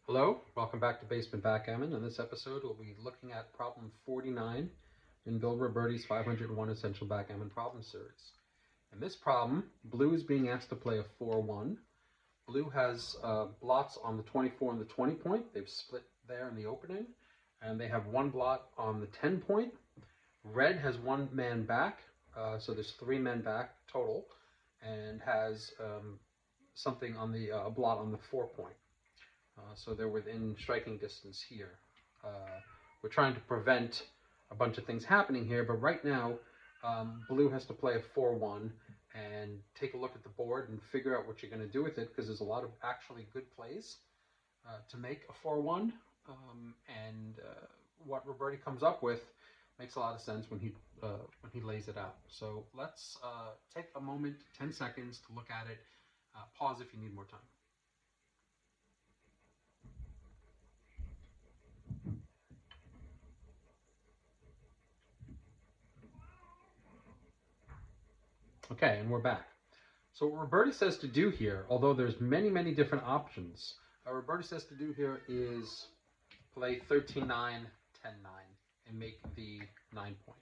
Hello, welcome back to Basement Backgammon. In this episode, we'll be looking at problem 49 in Bill Robertie's 501 Essential Backgammon Problem Series. In this problem, Blue is being asked to play a 4-1. Blue has blots on the 24 and the 20 point. They've split there in the opening. And they have one blot on the 10 point. Red has one man back, so there's 3 men back total, and has something on the blot on the 4 point. So they're within striking distance here. We're trying to prevent a bunch of things happening here, but right now, Blue has to play a 4-1 and take a look at the board and figure out what you're going to do with it, because there's a lot of actually good plays to make a 4-1, and what Robertie comes up with makes a lot of sense when he lays it out. So let's take a moment, 10 seconds to look at it. Pause if you need more time. Okay, and we're back. So what Robertie says to do here, although there's many different options, Robertie says to do here is play 13-9, 10-9, and make the 9 point.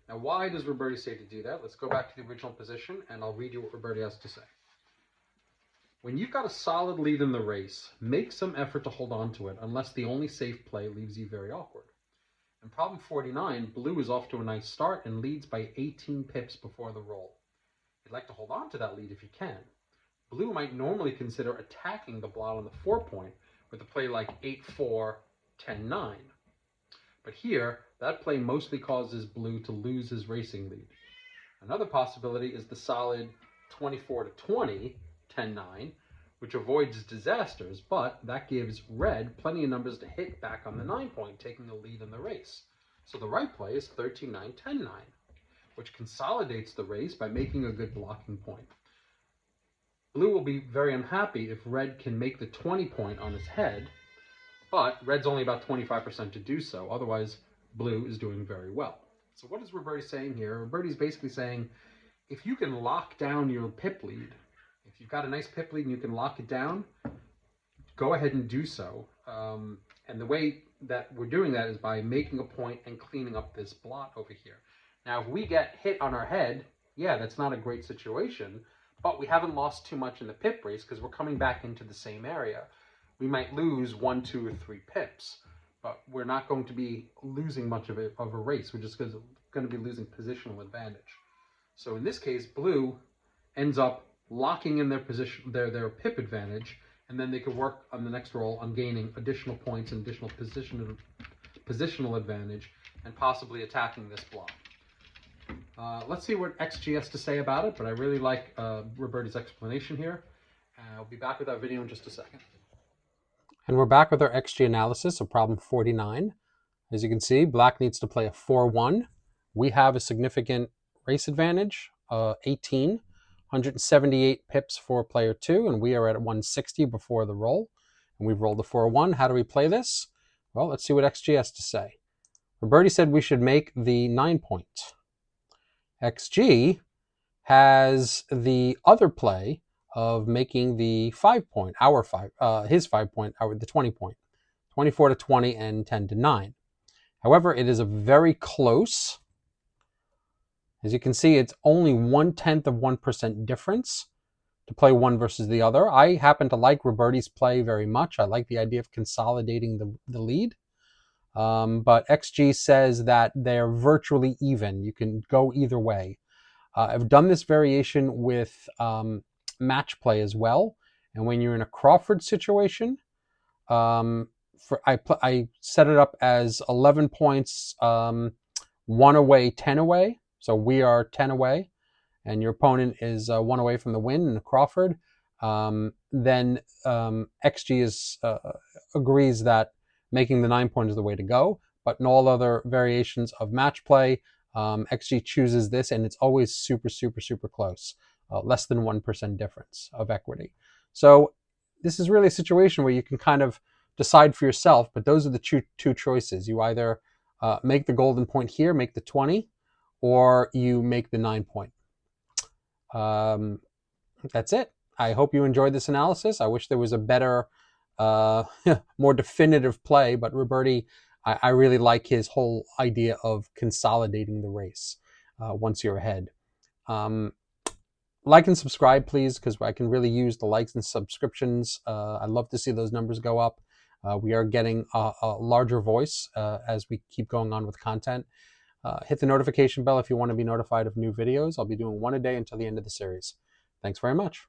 Now, why does Robertie say to do that? Let's go back to the original position, and I'll read you what Robertie has to say. When you've got a solid lead in the race, make some effort to hold on to it, unless the only safe play leaves you very awkward. In problem 49, Blue is off to a nice start and leads by 18 pips before the roll. You'd like to hold on to that lead if you can. Blue might normally consider attacking the blot on the 4 point with a play like 8-4, 10-9. But here, that play mostly causes Blue to lose his racing lead. Another possibility is the solid 24-20, 10-9, which avoids disasters, but that gives Red plenty of numbers to hit back on the 9 point, taking the lead in the race. So the right play is 13-9, 10-9, which consolidates the race by making a good blocking point. Blue will be very unhappy if Red can make the 20 point on his head, but Red's only about 25% to do so. Otherwise, Blue is doing very well. So what is Robertie saying here? Robertie's basically saying, if you can lock down your pip lead, if you've got a nice pip lead and you can lock it down, go ahead and do so. And the way that we're doing that is by making a point and cleaning up this blot over here. Now, if we get hit on our head, yeah, that's not a great situation, but we haven't lost too much in the pip race because we're coming back into the same area. We might lose 1, 2, or 3 pips, but we're not going to be losing much of a race. We're just going to be losing positional advantage. So in this case, Blue ends up locking in their position, their pip advantage, and then they can work on the next roll on gaining additional points and additional positional advantage, and possibly attacking this block. Let's see what XG has to say about it, but I really like Robertie's explanation here. I'll be back with that video in just a second. And we're back with our XG analysis of problem 49. As you can see, Black needs to play a 4-1. We have a significant race advantage, 18. 178 pips for player 2, and we are at 160 before the roll. And we've rolled a 4-1. How do we play this? Well, let's see what XG has to say. Robertie said we should make the 9 point. XG has the other play of making the 5 point, his 5 point, the 20 point, 24-20 and 10-9. However, it is a very close. As you can see, it's only 1/10 of 1% difference to play one versus the other. I happen to like Robertie's play very much. I like the idea of consolidating the lead. But XG says that they're virtually even. You can go either way. I've done this variation with match play as well. And when you're in a Crawford situation, I set it up as 11 points, 1 away, 10 away. So we are 10 away, and your opponent is 1 away from the win in Crawford. Then XG agrees that making the 9 point is the way to go. But in all other variations of match play, XG chooses this, and it's always super close. Less than 1% difference of equity. So this is really a situation where you can kind of decide for yourself, but those are the two choices. You either make the golden point here, make the 20, or you make the 9 point. That's it. I hope you enjoyed this analysis. I wish there was a better more definitive play. But Robertie, I really like his whole idea of consolidating the race once you're ahead. Like and subscribe, please, because I can really use the likes and subscriptions. I'd love to see those numbers go up. We are getting a larger voice as we keep going on with content. Hit the notification bell if you want to be notified of new videos. I'll be doing one a day until the end of the series. Thanks very much.